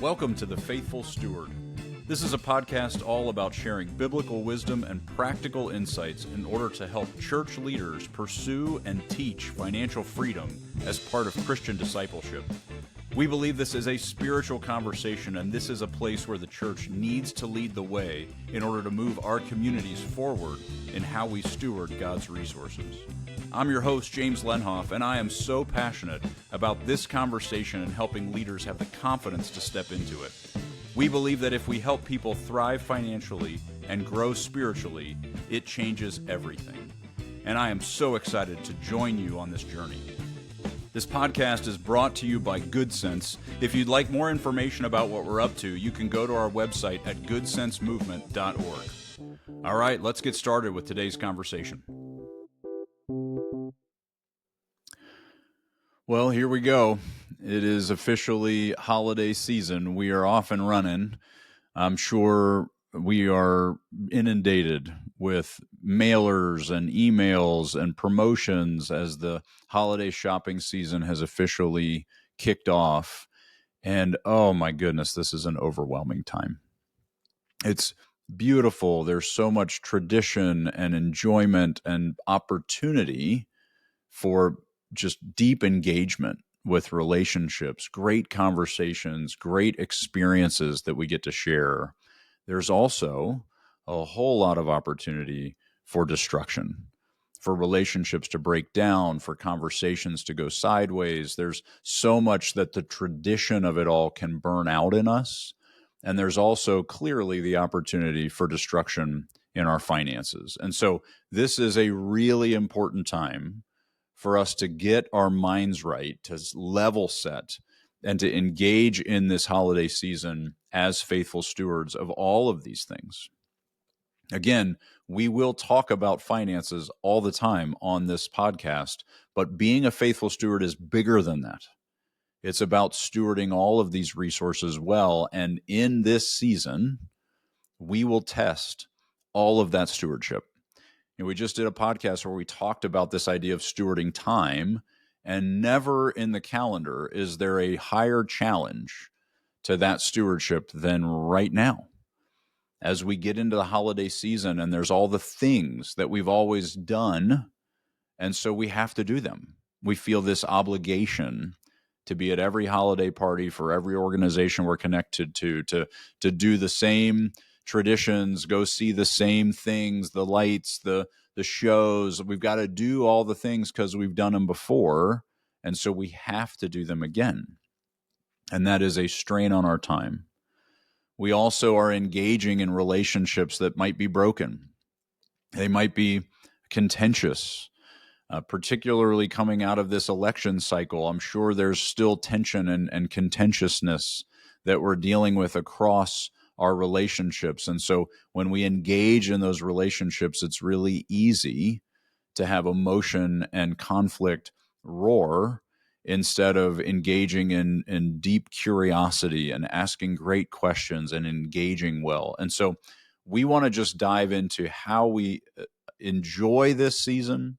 Welcome to The Faithful Steward. This is a podcast all about sharing biblical wisdom and practical insights in order to help church leaders pursue and teach financial freedom as part of Christian discipleship. We believe this is a spiritual conversation, and this is a place where the church needs to lead the way in order to move our communities forward in how we steward God's resources. I'm your host, James Lenhoff, and I am so passionate about this conversation and helping leaders have the confidence to step into it. We believe that if we help people thrive financially and grow spiritually, it changes everything. And I am so excited to join you on this journey. This podcast is brought to you by Good Sense. If you'd like more information about what we're up to, you can go to our website at goodsensemovement.org. All right, let's get started with today's conversation. Well, here we go. It is officially holiday season. We are off and running. I'm sure we are inundated with mailers and emails and promotions as the holiday shopping season has officially kicked off. And oh my goodness, this is an overwhelming time. It's beautiful. There's so much tradition and enjoyment and opportunity for just deep engagement with relationships, great conversations, great experiences that we get to share. There's also a whole lot of opportunity for destruction, for relationships to break down, for conversations to go sideways. There's so much that the tradition of it all can burn out in us. And there's also clearly the opportunity for destruction in our finances. And so this is a really important time for us to get our minds right, to level set, and to engage in this holiday season as faithful stewards of all of these things. Again, we will talk about finances all the time on this podcast, but being a faithful steward is bigger than that. It's about stewarding all of these resources well, and in this season, we will test all of that stewardship. And we just did a podcast where we talked about this idea of stewarding time, and never in the calendar is there a higher challenge to that stewardship than right now. As we get into the holiday season, and there's all the things that we've always done, and so we have to do them. We feel this obligation to be at every holiday party for every organization we're connected to do the same traditions, go see the same things, the lights, the shows. We've got to do all the things because we've done them before, and so we have to do them again. And that is a strain on our time. We also are engaging in relationships that might be broken. They might be contentious, particularly coming out of this election cycle. I'm sure there's still tension and contentiousness that we're dealing with across our relationships. And so when we engage in those relationships, it's really easy to have emotion and conflict roar instead of engaging in deep curiosity and asking great questions and engaging well. And so we want to just dive into how we enjoy this season,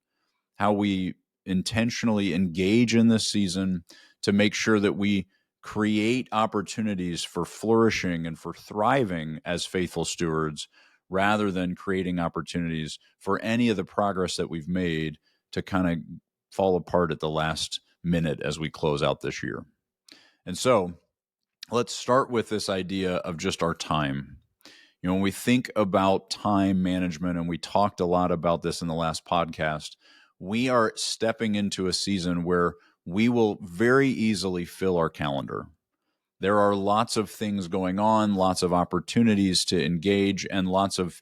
how we intentionally engage in this season to make sure that we create opportunities for flourishing and for thriving as faithful stewards, rather than creating opportunities for any of the progress that we've made to kind of fall apart at the last minute as we close out this year. And so let's start with this idea of just our time. You know, when we think about time management, and we talked a lot about this in the last podcast, we are stepping into a season where we will very easily fill our calendar. There are lots of things going on, lots of opportunities to engage, and lots of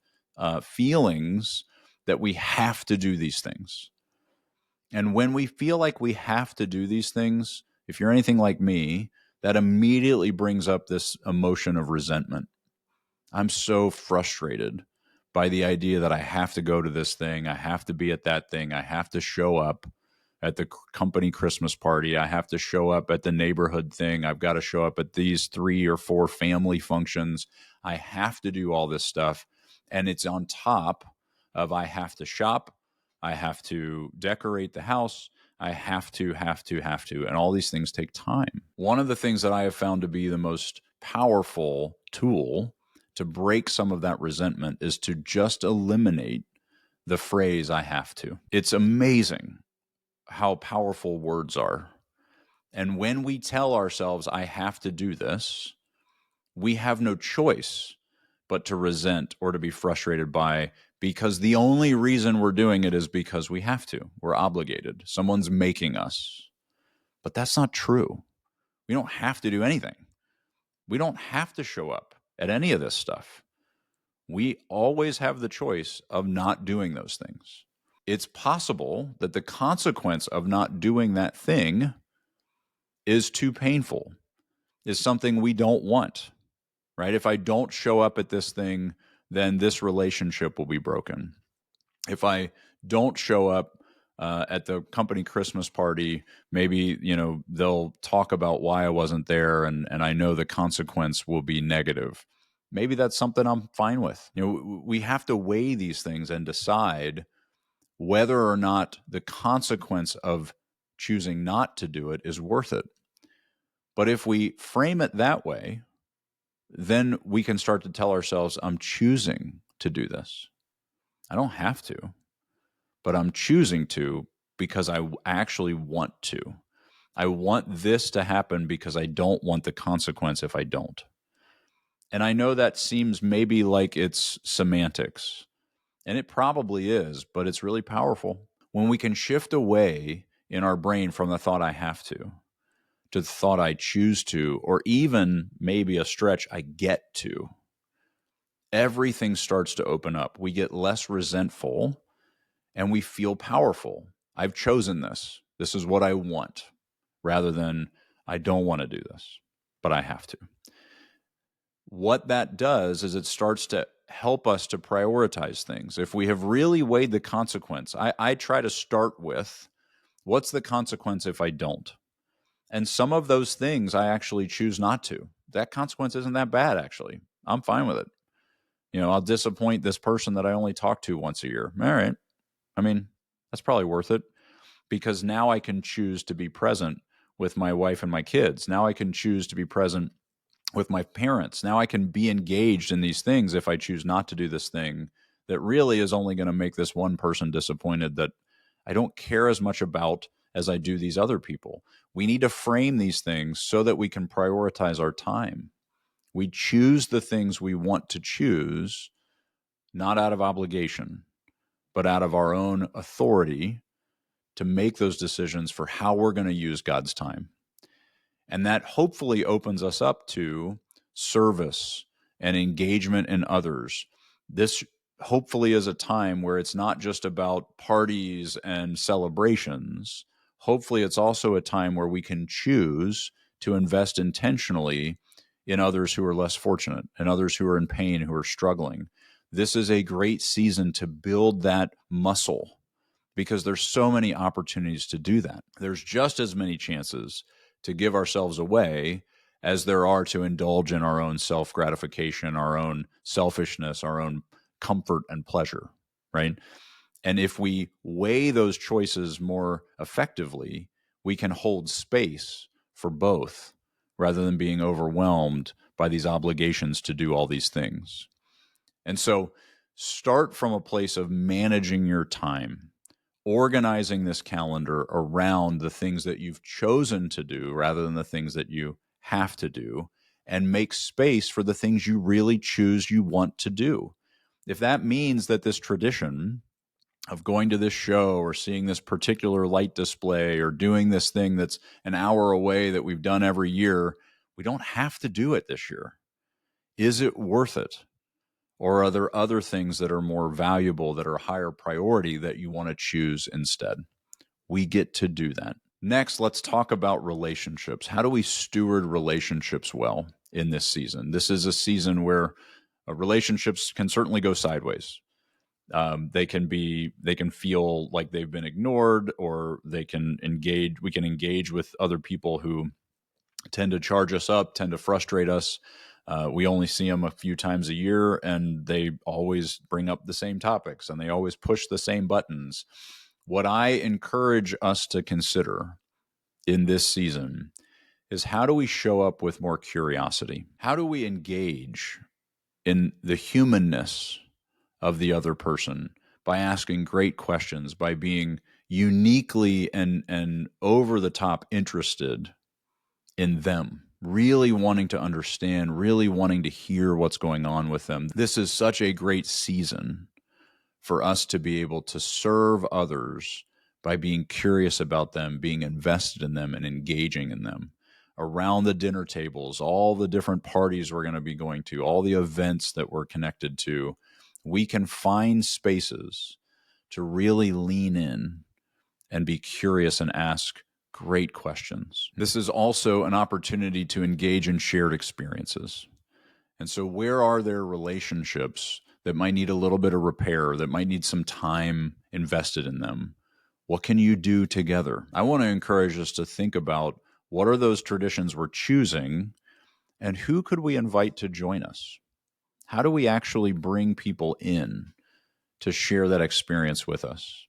feelings that we have to do these things. And when we feel like we have to do these things, if you're anything like me, that immediately brings up this emotion of resentment. I'm so frustrated by the idea that I have to go to this thing, I have to be at that thing, I have to show up at the company Christmas party, I have to show up at the neighborhood thing, I've got to show up at these 3 or 4 family functions, I have to do all this stuff. And it's on top of I have to shop, I have to decorate the house, I have to, and all these things take time. One of the things that I have found to be the most powerful tool to break some of that resentment is to just eliminate the phrase, I have to. It's amazing how powerful words are. And when we tell ourselves, I have to do this, we have no choice but to resent or to be frustrated by, because the only reason we're doing it is because we have to. We're obligated. Someone's making us. But that's not true. We don't have to do anything. We don't have to show up at any of this stuff. We always have the choice of not doing those things. It's possible that the consequence of not doing that thing is too painful, is something we don't want, right? If I don't show up at this thing, then this relationship will be broken. If I don't show up at the company Christmas party, maybe, they'll talk about why I wasn't there, and I know the consequence will be negative. Maybe that's something I'm fine with. We have to weigh these things and decide whether or not the consequence of choosing not to do it is worth it. But if we frame it that way, then we can start to tell ourselves, I'm choosing to do this. I don't have to, but I'm choosing to because I actually want to. I want this to happen because I don't want the consequence if I don't. And I know that seems maybe like it's semantics, and it probably is, but it's really powerful. When we can shift away in our brain from the thought I have to the thought I choose to, or even maybe a stretch, I get to, everything starts to open up. We get less resentful and we feel powerful. I've chosen this. This is what I want, rather than I don't want to do this, but I have to. What that does is it starts to help us to prioritize things. If we have really weighed the consequence, I try to start with, what's the consequence if I don't? And some of those things I actually choose not to. That consequence isn't that bad, actually. I'm fine with it. I'll disappoint this person that I only talk to once a year. All right. I mean, that's probably worth it, because now I can choose to be present with my wife and my kids. Now I can choose to be present with my parents. Now I can be engaged in these things if I choose not to do this thing that really is only going to make this one person disappointed that I don't care as much about as I do these other people. We need to frame these things so that we can prioritize our time. We choose the things we want to choose, not out of obligation, but out of our own authority to make those decisions for how we're going to use God's time. And that hopefully opens us up to service and engagement in others. This hopefully is a time where it's not just about parties and celebrations. Hopefully it's also a time where we can choose to invest intentionally in others who are less fortunate and others who are in pain, who are struggling. This is a great season to build that muscle, because there's so many opportunities to do that. There's just as many chances to give ourselves away as there are to indulge in our own self-gratification, our own selfishness, our own comfort and pleasure, right? And if we weigh those choices more effectively, we can hold space for both rather than being overwhelmed by these obligations to do all these things. And so start from a place of managing your time, organizing this calendar around the things that you've chosen to do rather than the things that you have to do, and make space for the things you really choose you want to do. If that means that this tradition of going to this show or seeing this particular light display or doing this thing that's an hour away that we've done every year, we don't have to do it this year. Is it worth it? Or are there other things that are more valuable, that are higher priority, that you want to choose instead? We get to do that. Next, let's talk about relationships. How do we steward relationships well in this season? This is a season where relationships can certainly go sideways. They can feel like they've been ignored, or we can engage with other people who tend to charge us up, tend to frustrate us. We only see them a few times a year, and they always bring up the same topics, and they always push the same buttons. What I encourage us to consider in this season is how do we show up with more curiosity? How do we engage in the humanness of the other person by asking great questions, by being uniquely and over the top interested in them, really wanting to understand, really wanting to hear what's going on with them. This is such a great season for us to be able to serve others by being curious about them, being invested in them, and engaging in them. Around the dinner tables, all the different parties we're going to be going to, all the events that we're connected to, we can find spaces to really lean in and be curious and ask great questions. This is also an opportunity to engage in shared experiences. And so where are there relationships that might need a little bit of repair, that might need some time invested in them? What can you do together? I want to encourage us to think about what are those traditions we're choosing and who could we invite to join us? How do we actually bring people in to share that experience with us?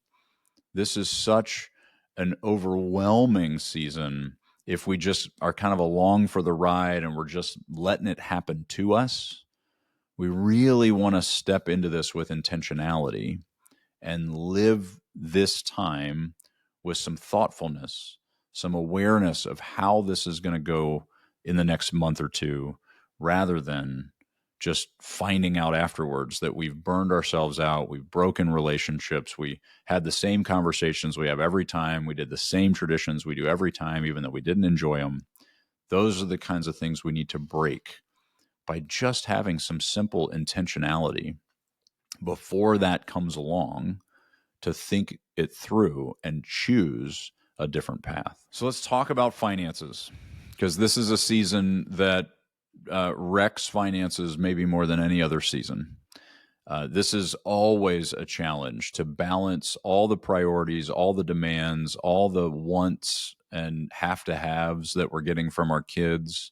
This is such an overwhelming season if we just are kind of along for the ride and we're just letting it happen to us. We really want to step into this with intentionality and live this time with some thoughtfulness, some awareness of how this is going to go in the next month or two, rather than just finding out afterwards that we've burned ourselves out, we've broken relationships, we had the same conversations we have every time, we did the same traditions we do every time, even though we didn't enjoy them. Those are the kinds of things we need to break by just having some simple intentionality before that comes along to think it through and choose a different path. So let's talk about finances, because this is a season that wrecks finances maybe more than any other season. This is always a challenge to balance all the priorities, all the demands, all the wants and have-to-haves that we're getting from our kids,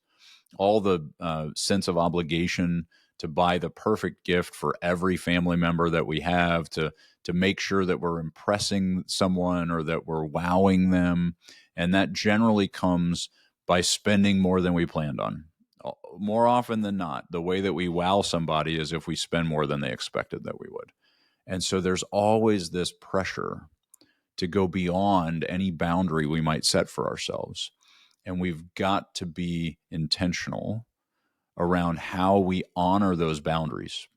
all the sense of obligation to buy the perfect gift for every family member that we have, to make sure that we're impressing someone or that we're wowing them. And that generally comes by spending more than we planned on. More often than not, the way that we wow somebody is if we spend more than they expected that we would. And so there's always this pressure to go beyond any boundary we might set for ourselves. And we've got to be intentional around how we honor those boundaries.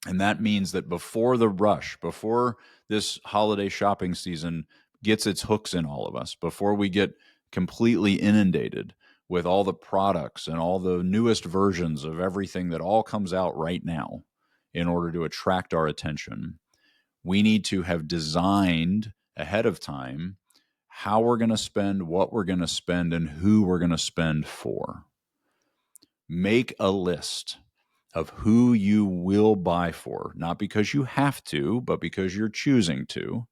And that means that before the rush, before this holiday shopping season gets its hooks in all of us, before we get completely inundated with all the products and all the newest versions of everything that all comes out right now in order to attract our attention, we need to have designed ahead of time how we're going to spend, what we're going to spend, and who we're going to spend for. Make a list of who you will buy for, not because you have to, but because you're choosing to,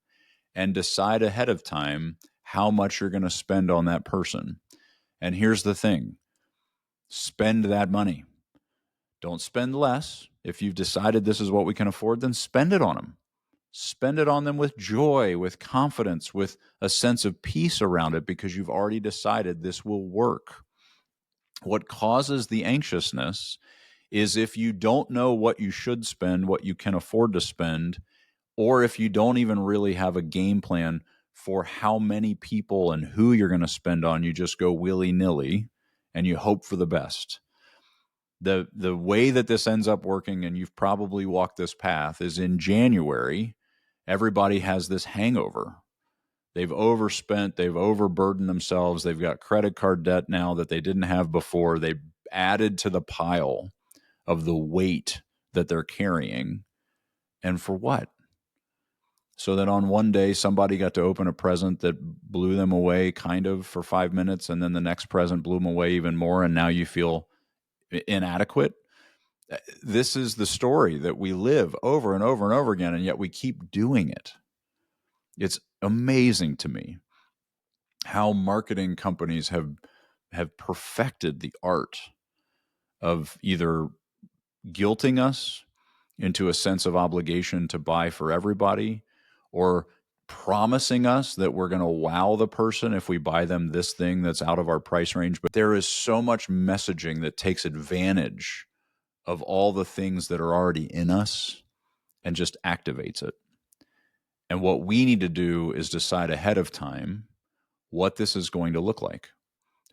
and decide ahead of time how much you're going to spend on that person. And here's the thing: spend that money. Don't spend less. If you've decided this is what we can afford, then spend it on them. Spend it on them with joy, with confidence, with a sense of peace around it, because you've already decided this will work. What causes the anxiousness is if you don't know what you should spend, what you can afford to spend, or if you don't even really have a game plan for how many people and who you're going to spend on. You just go willy-nilly and you hope for the best. The way that this ends up working, and you've probably walked this path, is in January, everybody has this hangover. They've overspent, they've overburdened themselves, they've got credit card debt now that they didn't have before. They added to the pile of the weight that they're carrying. And for what? So that on one day, somebody got to open a present that blew them away kind of for 5 minutes, and then the next present blew them away even more, and now you feel inadequate. This is the story that we live over and over and over again, and yet we keep doing it. It's amazing to me how marketing companies have perfected the art of either guilting us into a sense of obligation to buy for everybody, or promising us that we're going to wow the person if we buy them this thing that's out of our price range. But there is so much messaging that takes advantage of all the things that are already in us and just activates it. And what we need to do is decide ahead of time what this is going to look like.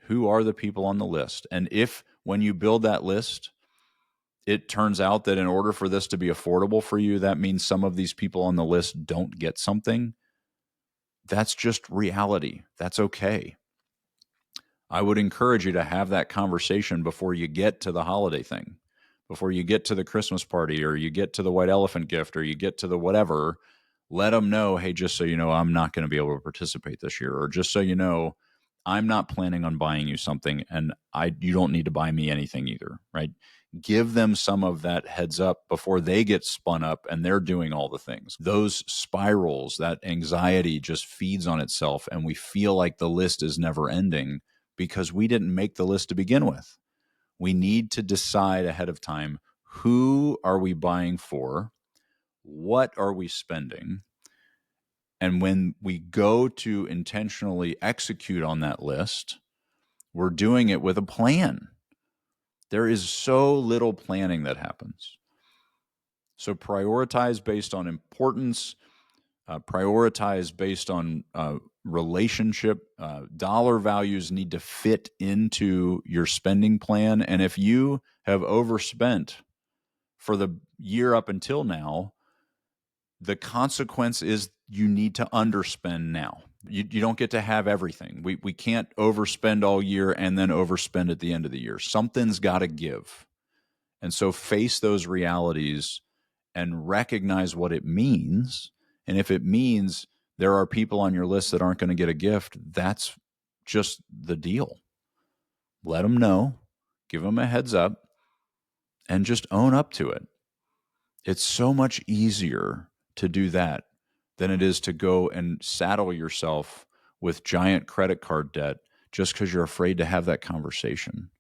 Who are the people on the list? And if, when you build that list, it turns out that in order for this to be affordable for you, that means some of these people on the list don't get something, that's just reality. That's okay. I would encourage you to have that conversation before you get to the holiday thing, before you get to the Christmas party, or you get to the white elephant gift, or you get to the whatever. Let them know, hey, just so you know, I'm not going to be able to participate this year, or just so you know, I'm not planning on buying you something, and you don't need to buy me anything either, right? Give them some of that heads up before they get spun up and they're doing all the things. Those spirals, that anxiety just feeds on itself, and we feel like the list is never ending because we didn't make the list to begin with. We need to decide ahead of time, who are we buying for? What are we spending? And when we go to intentionally execute on that list, we're doing it with a plan. There is so little planning that happens. So prioritize based on importance, prioritize based on relationship. Dollar values need to fit into your spending plan. And if you have overspent for the year up until now, the consequence is you need to underspend now. You don't get to have everything. We can't overspend all year and then overspend at the end of the year. Something's got to give. And so face those realities and recognize what it means. And if it means there are people on your list that aren't going to get a gift, that's just the deal. Let them know, give them a heads up, and just own up to it. It's so much easier to do that than it is to go and saddle yourself with giant credit card debt just because you're afraid to have that conversation.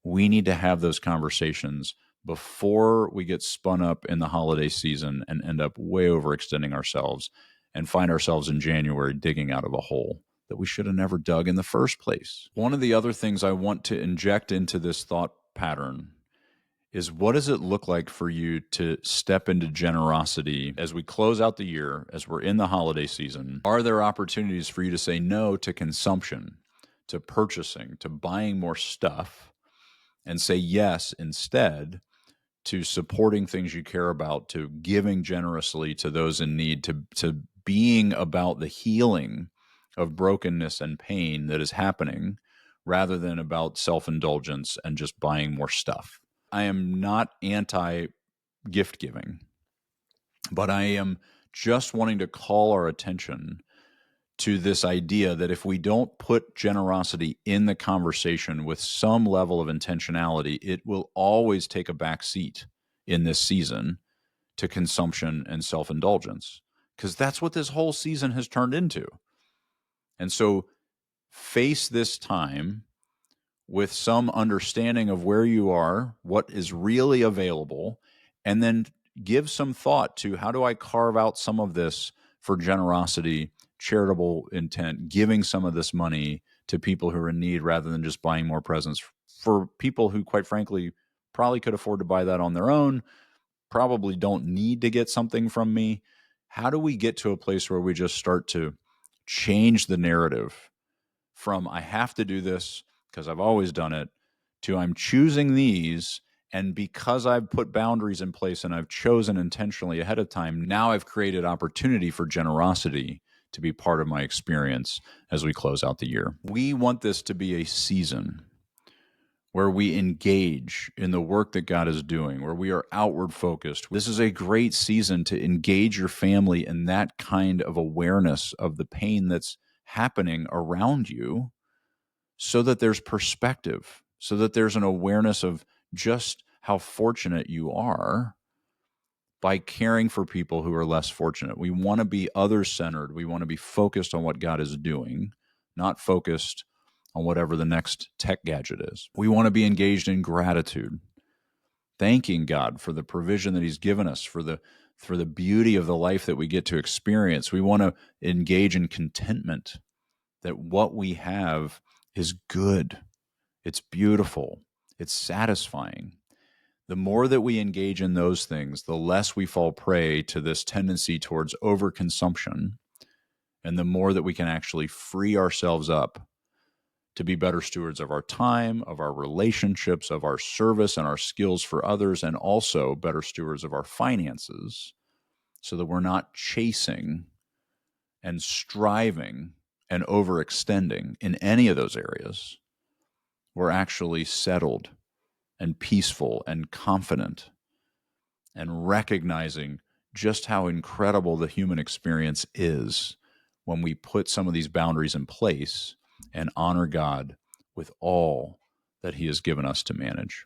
We need to have those conversations before we get spun up in the holiday season and end up way overextending ourselves and find ourselves in January digging out of a hole that we should have never dug in the first place. One of the other things I want to inject into this thought pattern is, what does it look like for you to step into generosity as we close out the year, as we're in the holiday season? Are there opportunities for you to say no to consumption, to purchasing, to buying more stuff, and say yes instead to supporting things you care about, to giving generously to those in need, to being about the healing of brokenness and pain that is happening, rather than about self-indulgence and just buying more stuff? I am not anti-gift giving, but I am just wanting to call our attention to this idea that if we don't put generosity in the conversation with some level of intentionality, it will always take a back seat in this season to consumption and self-indulgence, because that's what this whole season has turned into. And so face this time with some understanding of where you are, what is really available, and then give some thought to, how do I carve out some of this for generosity, charitable intent, giving some of this money to people who are in need, rather than just buying more presents for people who, quite frankly, probably could afford to buy that on their own, probably don't need to get something from me. How do we get to a place where we just start to change the narrative from I have to do this because I've always done it, to I'm choosing these, and because I've put boundaries in place and I've chosen intentionally ahead of time, now I've created opportunity for generosity to be part of my experience as we close out the year. We want this to be a season where we engage in the work that God is doing, where we are outward focused. This is a great season to engage your family in that kind of awareness of the pain that's happening around you, so that there's perspective, so that there's an awareness of just how fortunate you are by caring for people who are less fortunate. We want to be others-centered. We want to be focused on what God is doing, not focused on whatever the next tech gadget is. We want to be engaged in gratitude, thanking God for the provision that He's given us, for the for the beauty of the life that we get to experience. We want to engage in contentment that what we have is good. It's beautiful. It's satisfying. The more that we engage in those things, the less we fall prey to this tendency towards overconsumption, and the more that we can actually free ourselves up to be better stewards of our time, of our relationships, of our service and our skills for others, and also better stewards of our finances, so that we're not chasing and striving and overextending in any of those areas. We're actually settled and peaceful and confident and recognizing just how incredible the human experience is when we put some of these boundaries in place and honor God with all that He has given us to manage.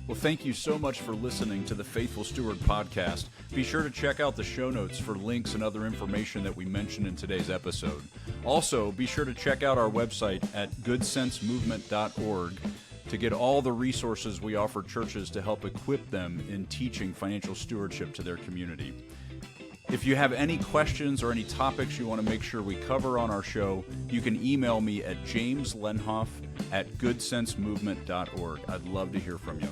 Well, thank you so much for listening to the Faithful Steward podcast. Be sure to check out the show notes for links and other information that we mentioned in today's episode. Also, be sure to check out our website at goodsensemovement.org to get all the resources we offer churches to help equip them in teaching financial stewardship to their community. If you have any questions or any topics you want to make sure we cover on our show, you can email me at jameslenhoff@goodsensemovement.org. I'd love to hear from you.